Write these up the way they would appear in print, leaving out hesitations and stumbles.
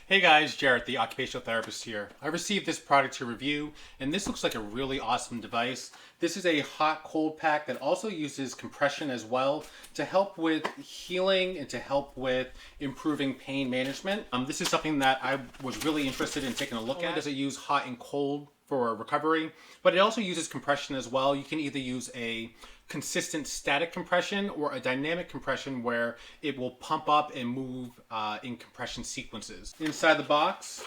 Hey guys, Jarrett, the occupational therapist here. I received this product to review, and this looks like a really awesome device. This is a hot cold pack that also uses compression as well to help with healing and to help with improving pain management. This is something that I was really interested in taking a look at. Does it use hot and cold for recovery, but it also uses compression as well. You can either use a consistent static compression or a dynamic compression where it will pump up and move in compression sequences. Inside the box,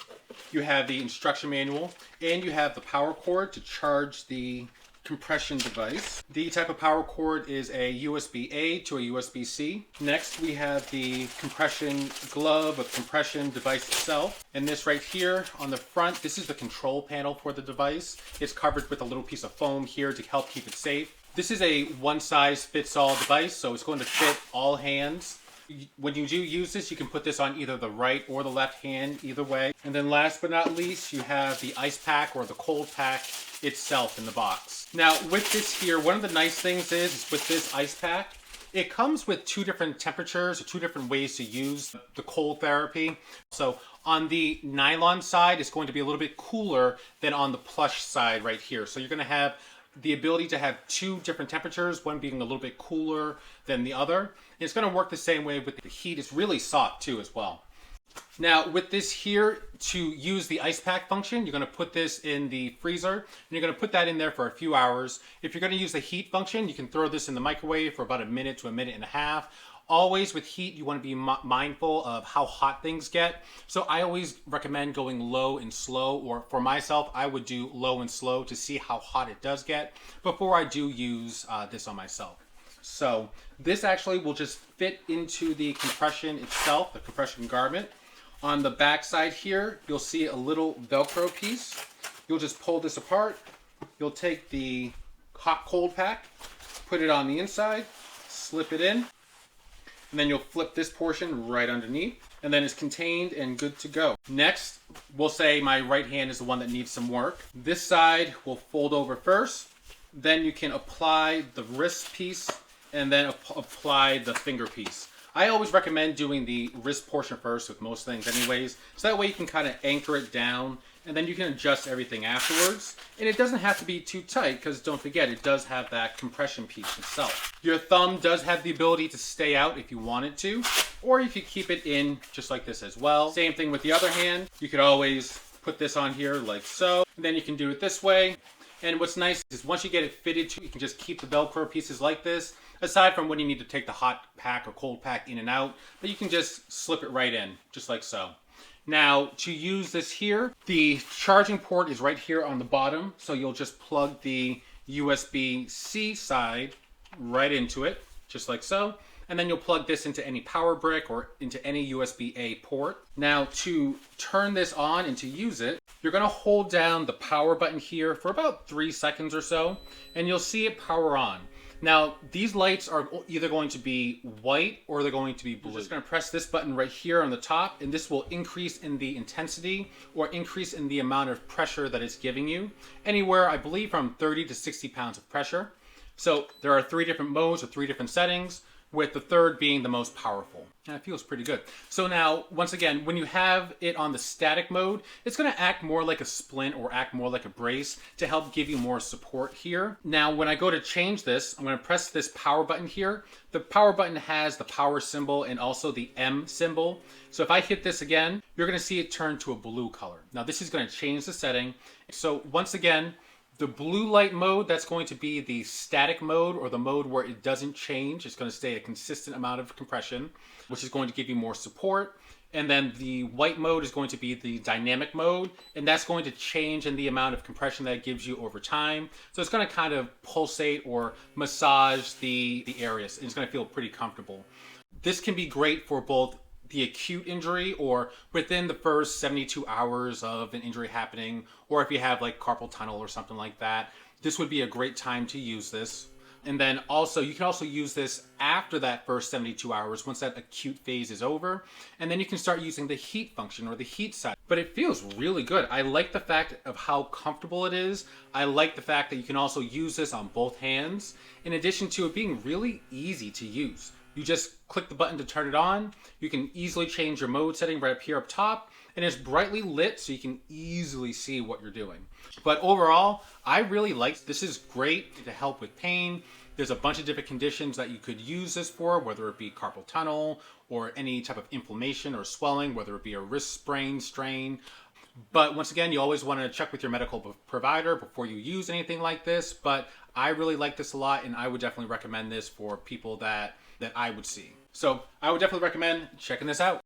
you have the instruction manual and you have the power cord to charge the compression device. The type of power cord is a USB-A to a USB-C. Next, we have the compression glove with compression device itself. And this right here on the front, this is the control panel for the device. It's covered with a little piece of foam here to help keep it safe. This is a one-size-fits-all device, so it's going to fit all hands. When you do use this, you can put this on either the right or the left hand, either way. And then last but not least, you have the ice pack or the cold pack itself in the box. Now with this here, one of the nice things is with this ice pack, it comes with two different temperatures or two different ways to use the cold therapy. So on the nylon side, it's going to be a little bit cooler than on the plush side right here. So you're going to have the ability to have two different temperatures, one being a little bit cooler than the other. And it's going to work the same way with the heat. It's really soft too as well. Now with this here, to use the ice pack function, you're going to put this in the freezer and you're going to put that in there for a few hours. If you're going to use the heat function, you can throw this in the microwave for about a minute to a minute and a half. Always with heat, you want to be mindful of how hot things get. So I always recommend going low and slow, or for myself, I would do low and slow to see how hot it does get before I do use this on myself. So this actually will just fit into the compression itself, the compression garment. On the back side here, you'll see a little Velcro piece. You'll just pull this apart. You'll take the hot cold pack, put it on the inside, slip it in, and then you'll flip this portion right underneath, and then it's contained and good to go. Next, we'll say my right hand is the one that needs some work. This side will fold over first, then you can apply the wrist piece and then apply the finger piece. I always recommend doing the wrist portion first with most things anyways, so that way you can kind of anchor it down and then you can adjust everything afterwards. And it doesn't have to be too tight because don't forget, it does have that compression piece itself. Your thumb does have the ability to stay out if you wanted to, or you could keep it in just like this as well. Same thing with the other hand. You could always put this on here like so, and then you can do it this way. And what's nice is once you get it fitted to, you can just keep the Velcro pieces like this, aside from when you need to take the hot pack or cold pack in and out, but you can just slip it right in, just like so. Now, to use this here, the charging port is right here on the bottom, so you'll just plug the USB-C side right into it, just like so. And then you'll plug this into any power brick or into any USB-A port. Now, to turn this on and to use it, you're going to hold down the power button here for about 3 seconds or so, and you'll see it power on. Now, these lights are either going to be white or they're going to be blue. You're just going to press this button right here on the top, and this will increase in the intensity or increase in the amount of pressure that it's giving you. Anywhere, I believe, from 30 to 60 pounds of pressure. So there are 3 different modes or 3 different settings, with the third being the most powerful. And it feels pretty good. So now, once again, when you have it on the static mode, it's going to act more like a splint or act more like a brace to help give you more support here. Now, when I go to change this, I'm going to press this power button here. The power button has the power symbol and also the M symbol. So if I hit this again, you're going to see it turn to a blue color. Now, this is going to change the setting. So once again, the blue light mode, that's going to be the static mode or the mode where it doesn't change. It's going to stay a consistent amount of compression, which is going to give you more support. And then the white mode is going to be the dynamic mode, and that's going to change in the amount of compression that it gives you over time. So it's going to kind of pulsate or massage the areas, and it's going to feel pretty comfortable. This can be great for both the acute injury or within the first 72 hours of an injury happening, or if you have like carpal tunnel or something like that, this would be a great time to use this. And then also, you can also use this after that first 72 hours, once that acute phase is over, and then you can start using the heat function or the heat side. But it feels really good. I like the fact of how comfortable it is. I like the fact that you can also use this on both hands, in addition to it being really easy to use. You just click the button to turn it on. You can easily change your mode setting right up here up top, and it's brightly lit so you can easily see what you're doing. But overall, I really like this. Is great to help with pain. There's a bunch of different conditions that you could use this for, whether it be carpal tunnel or any type of inflammation or swelling, whether it be a wrist sprain, strain. But once again, you always want to check with your medical provider before you use anything like this. But I really like this a lot, and I would definitely recommend this for people that I would see. So I would definitely recommend checking this out.